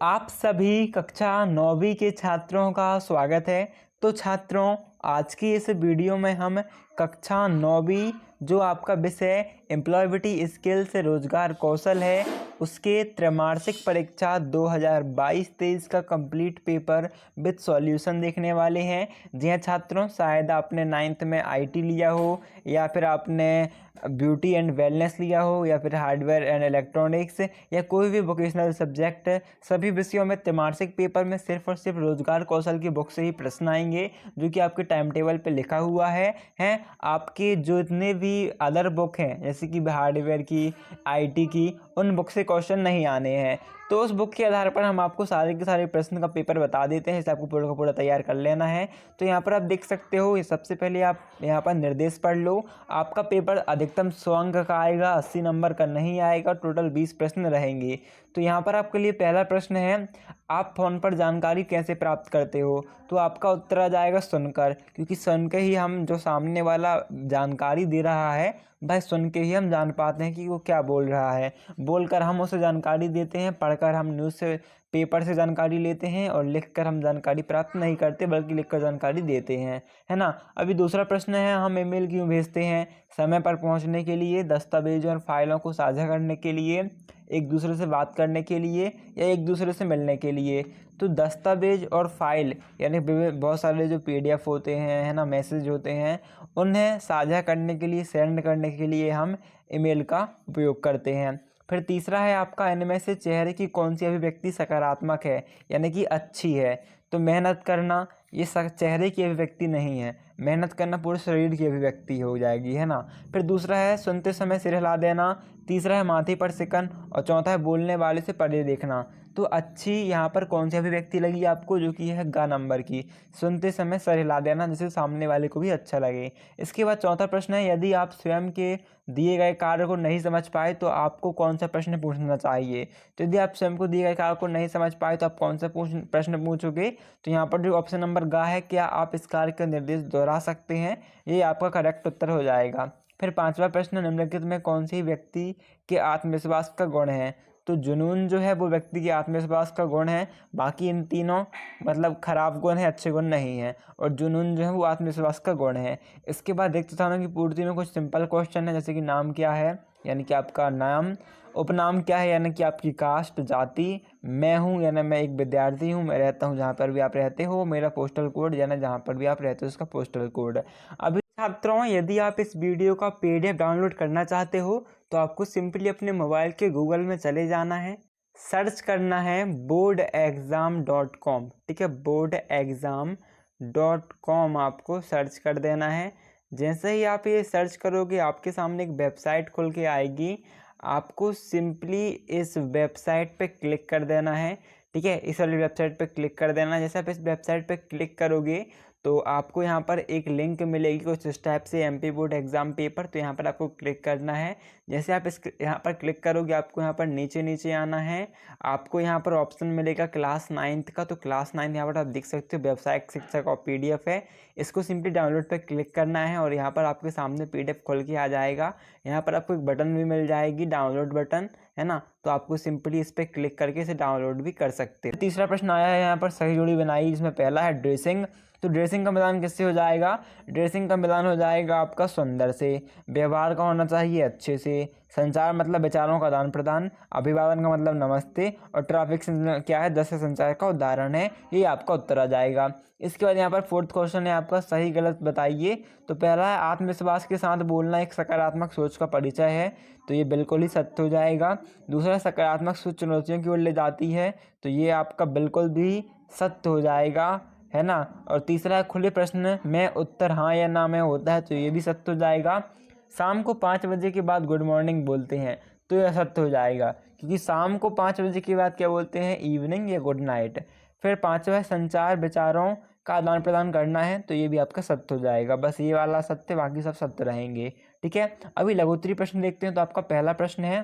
आप सभी कक्षा 9वीं के छात्रों का स्वागत है। तो छात्रों, आज की इस वीडियो में हम कक्षा 9वीं जो आपका विषय एम्प्लॉयबिलिटी स्किल से रोजगार कौशल है, उसके त्रैमासिक परीक्षा 2022-23 का कंप्लीट पेपर विद सॉल्यूशन देखने वाले हैं। जी हाँ छात्रों, शायद आपने 9th में आईटी लिया हो, या फिर आपने ब्यूटी एंड वेलनेस लिया हो, या फिर हार्डवेयर एंड इलेक्ट्रॉनिक्स, या कोई भी वोकेशनल सब्जेक्ट, सभी विषयों में त्रैमासिक पेपर में सिर्फ और सिर्फ रोजगार कौशल की बुक से ही प्रश्न आएंगे, जो कि आपके टाइम टेबल पे लिखा हुआ है। आपके जितने भी अदर बुक हैं, जैसे कि हार्डवेयर की, आईटी की, उन बुक से क्वेश्चन नहीं आने हैं। तो उस बुक के आधार पर हम आपको सारे के सारे प्रश्न का पेपर बता देते हैं, इसे आपको पूरा का पूरा तैयार कर लेना है। तो यहाँ पर आप देख सकते हो, ये सबसे पहले आप यहाँ पर निर्देश पढ़ लो। आपका पेपर अधिकतम 100 अंक का आएगा, 80 नंबर का नहीं आएगा। टोटल 20 प्रश्न रहेंगे। तो यहाँ पर आपके लिए पहला प्रश्न है, आप फ़ोन पर जानकारी कैसे प्राप्त करते हो? तो आपका उत्तर आ जाएगा सुनकर, क्योंकि सुन के ही हम जो सामने वाला जानकारी दे रहा है, भाई सुन के ही हम जान पाते हैं कि वो क्या बोल रहा है। बोलकर हम उसे जानकारी देते हैं, पढ़कर हम न्यूज़ से, पेपर से जानकारी लेते हैं, और लिखकर हम जानकारी प्राप्त नहीं करते बल्कि लिखकर जानकारी देते हैं, है ना। अभी दूसरा प्रश्न है, हम ईमेल क्यों भेजते हैं? समय पर पहुंचने के लिए, दस्तावेजों और फाइलों को साझा करने के लिए, एक दूसरे से बात करने के लिए, या एक दूसरे से मिलने के लिए। तो दस्तावेज और फाइल यानी बहुत सारे जो पीडीएफ होते हैं, है ना, मैसेज होते हैं, उन्हें साझा करने के लिए, सेंड करने के लिए हम ईमेल का उपयोग करते हैं। फिर तीसरा है आपका, इनमें से चेहरे की कौन सी अभिव्यक्ति सकारात्मक है यानी कि अच्छी है? तो मेहनत करना, ये चेहरे की अभिव्यक्ति नहीं है। मेहनत करना पूरे शरीर की अभिव्यक्ति हो जाएगी, है ना। फिर दूसरा है सुनते समय सिर हिला देना, तीसरा है माथे पर सिकन, और चौथा है बोलने वाले से परे देखना। तो अच्छी यहाँ पर कौन सी अभिव्यक्ति लगी आपको, जो कि है ग नंबर की, सुनते समय सर हिला देना, जिससे सामने वाले को भी अच्छा लगे। इसके बाद चौथा प्रश्न है, यदि आप स्वयं के दिए गए कार्य को नहीं समझ पाए तो आपको कौन सा प्रश्न पूछना चाहिए? तो यदि आप स्वयं को दिए गए कार्य को नहीं समझ पाए तो आप कौन सा प्रश्न पूछोगे? तो यहाँ पर जो ऑप्शन नंबर ग है, क्या आप इस कार्य का निर्देश दोहरा सकते हैं, ये आपका करेक्ट उत्तर हो जाएगा। फिर पांचवा प्रश्न, निम्नलिखित में कौन सी व्यक्ति के आत्मविश्वास का गुण है? तो जुनून जो है वो व्यक्ति के आत्मविश्वास का गुण है। बाकी इन तीनों मतलब खराब गुण है, अच्छे गुण नहीं है, और जुनून जो है वो आत्मविश्वास का गुण है। इसके बाद रिक्त स्थानों की पूर्ति में कुछ सिंपल क्वेश्चन है, जैसे कि नाम क्या है यानी कि आपका नाम, उपनाम क्या है यानी कि आपकी कास्ट, जाति, मैं हूँ यानी मैं एक विद्यार्थी हूँ, मैं रहता हूँ जहाँ पर भी आप रहते हो, मेरा पोस्टल कोड यानी जहाँ पर भी आप रहते हो उसका पोस्टल कोड। अभी छात्रों, यदि आप इस वीडियो का पीडीएफ डाउनलोड करना चाहते हो तो आपको सिंपली अपने मोबाइल के गूगल में चले जाना है, सर्च करना है boardexam.com, ठीक है, boardexam.com आपको सर्च कर देना है। जैसे ही आप ये सर्च करोगे, आपके सामने एक वेबसाइट खुल के आएगी। आपको सिंपली इस वेबसाइट पे क्लिक कर देना है, ठीक है, इस वाली वेबसाइट पे क्लिक कर देना। जैसे आप इस वेबसाइट पे क्लिक करोगे तो आपको यहाँ पर एक लिंक मिलेगी कुछ इस टाइप से, एमपी बोर्ड एग्जाम पेपर। तो यहाँ पर आपको क्लिक करना है। जैसे आप इस यहाँ पर क्लिक करोगे, आपको यहाँ पर नीचे नीचे आना है। आपको यहाँ पर ऑप्शन मिलेगा क्लास 9th का। तो क्लास 9 यहाँ पर आप देख सकते हो, व्यावसायिक शिक्षक और पीडीएफ है। इसको सिंपली डाउनलोड पर क्लिक करना है, और यहाँ पर आपके सामने पीडीएफ खोल के आ जाएगा। यहाँ पर आपको एक बटन भी मिल जाएगी, डाउनलोड बटन, है ना। तो आपको सिंपली इस पर क्लिक करके इसे डाउनलोड भी कर सकते हैं। तीसरा प्रश्न आया है यहाँ पर, सही जोड़ी बनाई, जिसमें पहला है ड्रेसिंग। तो ड्रेसिंग का मिलान किससे हो जाएगा? ड्रेसिंग का मिलान हो जाएगा आपका सुंदर से। व्यवहार का होना चाहिए अच्छे से। संचार मतलब विचारों का आदान प्रदान। अभिवादन का मतलब नमस्ते। और ट्रैफिक क्या है? 10 से संचार का उदाहरण है। ये आपका उत्तर आ जाएगा। इसके बाद यहाँ पर फोर्थ क्वेश्चन है आपका, सही गलत बताइए। तो पहला है, आत्मविश्वास के साथ बोलना एक सकारात्मक सोच का परिचय है। तो ये बिल्कुल ही सत्य हो जाएगा। दूसरा, सकारात्मक सोच चुनौतियों की ओर ले जाती है। तो ये आपका बिल्कुल भी सत्य हो जाएगा, है ना। और तीसरा है, खुले प्रश्न में उत्तर हाँ या ना में होता है। तो ये भी सत्य हो जाएगा। शाम को 5 बजे के बाद गुड मॉर्निंग बोलते हैं। तो यह सत्य हो जाएगा, क्योंकि शाम को 5 बजे के बाद क्या बोलते हैं? इवनिंग या गुड नाइट। फिर पांचवा है, संचार विचारों का आदान प्रदान करना है। तो ये भी आपका सत्य हो जाएगा। बस ये वाला सत्य, बाकी सब सत्य रहेंगे, ठीक है। अभी लघुत्तरी प्रश्न देखते हैं। तो आपका पहला प्रश्न है,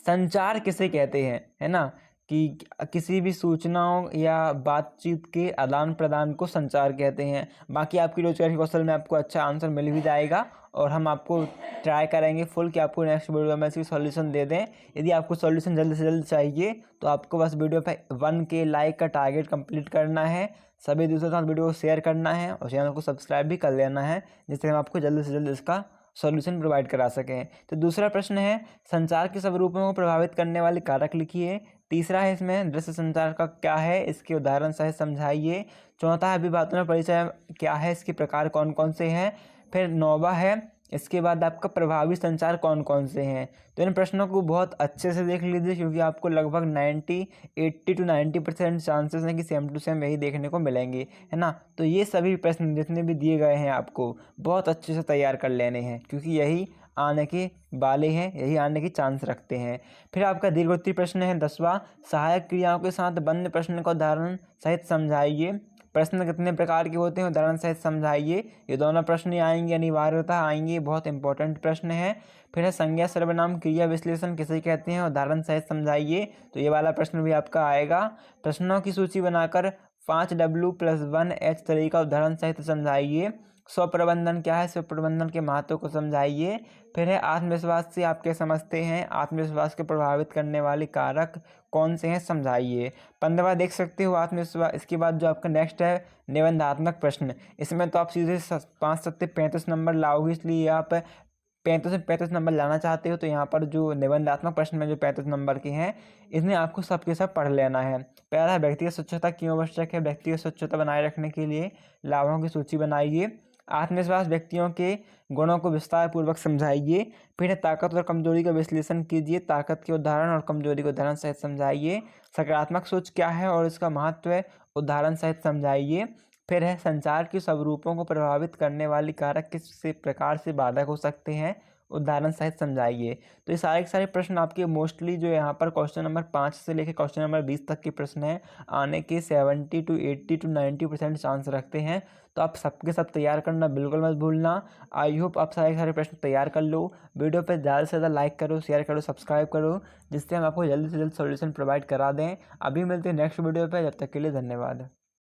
संचार किसे कहते हैं, है ना। कि किसी भी सूचनाओं या बातचीत के आदान प्रदान को संचार कहते हैं। बाकी आपकी रोजगार के कौशल में आपको अच्छा आंसर मिल भी जाएगा और हम आपको ट्राई करेंगे फुल कि आपको नेक्स्ट वीडियो में इसकी सॉल्यूशन दे दें। यदि आपको सॉल्यूशन जल्द से जल्द चाहिए तो आपको बस वीडियो पे 1K लाइक का टारगेट कंप्लीट करना है, सभी दूसरों के साथ वीडियो को शेयर करना है और चैनल को सब्सक्राइब भी कर लेना है, जिससे हम आपको जल्द से जल्द इसका सॉल्यूशन प्रोवाइड करा सकें। तो दूसरा प्रश्न है, संचार के सब रूपों को प्रभावित करने वाले कारक लिखिए। तीसरा है इसमें दृश्य संचार का क्या है, इसके उदाहरण सहित समझाइए। चौथा है अभिवादन परिचय क्या है, इसके प्रकार कौन कौन से हैं। फिर 9वां है इसके बाद आपका प्रभावी संचार कौन कौन से हैं। तो इन प्रश्नों को बहुत अच्छे से देख लीजिए, क्योंकि आपको लगभग 80 to 90% चांसेस हैं कि सेम टू सेम यही देखने को मिलेंगे, है ना। तो ये सभी प्रश्न जितने भी दिए गए हैं आपको बहुत अच्छे से तैयार कर लेने हैं, क्योंकि यही आने के वाले हैं, यही आने की चांस रखते हैं। फिर आपका दीर्घोत्तरीय प्रश्न है 10वां, सहायक क्रियाओं के साथ बंद प्रश्न का उदाहरण सहित समझाइए। प्रश्न कितने प्रकार के होते हैं उदाहरण सहित समझाइए। ये दोनों प्रश्न ही आएंगे, अनिवार्यतः आएंगे, बहुत इंपॉर्टेंट प्रश्न है। फिर है संज्ञा सर्वनाम क्रिया विश्लेषण किसे कहते हैं, उदाहरण सहित समझाइए। तो ये वाला प्रश्न भी आपका आएगा। प्रश्नों की सूची बनाकर 5W+1H तरीका उदाहरण सहित समझाइए। स्वप्रबंधन क्या है, स्वप्रबंधन के महत्व को समझाइए। फिर है आत्मविश्वास से आप क्या समझते हैं, आत्मविश्वास को प्रभावित करने वाले कारक कौन से हैं, समझाइए। 15वां देख सकते हो आत्मविश्वास। इसके बाद जो आपका नेक्स्ट है निबंधात्मक प्रश्न, इसमें तो आप सीधे 5 से 35 नंबर लाओगे, इसलिए आप 35 से 35 नंबर लाना चाहते हो तो यहाँ पर जो निबंधात्मक प्रश्न में जो 35 नंबर के हैं, इसमें आपको सबके सब पढ़ लेना है। पहला है व्यक्तिगत स्वच्छता क्यों आवश्यक है, व्यक्तिगत स्वच्छता बनाए रखने के लिए लाभों की सूची बनाइए। आत्मविश्वास व्यक्तियों के गुणों को विस्तार पूर्वक समझाइए। फिर है ताकत और कमजोरी का विश्लेषण कीजिए, ताकत के उदाहरण और कमजोरी के उदाहरण सहित समझाइए। सकारात्मक सोच क्या है और इसका महत्व उदाहरण सहित समझाइए। फिर है संचार के स्वरूपों को प्रभावित करने वाली कारक किस से प्रकार से बाधक हो सकते हैं, उदाहरण सहित समझाइए। तो ये सारे के सारे प्रश्न आपके मोस्टली जो यहाँ पर क्वेश्चन नंबर 5 से लेकर क्वेश्चन नंबर 20 तक के प्रश्न हैं, आने के 70 to 80 to 90% चांस रखते हैं। तो आप सबके सब तैयार करना बिल्कुल मत भूलना। आई होप आप सारे सारे प्रश्न तैयार कर लो। वीडियो पर ज़्यादा से ज़्यादा लाइक करो, शेयर करो, सब्सक्राइब करो, जिससे हम आपको जल्दी से जल्द सॉल्यूशन प्रोवाइड करा दें। अभी मिलते हैं नेक्स्ट वीडियो पर, जब तक के लिए धन्यवाद।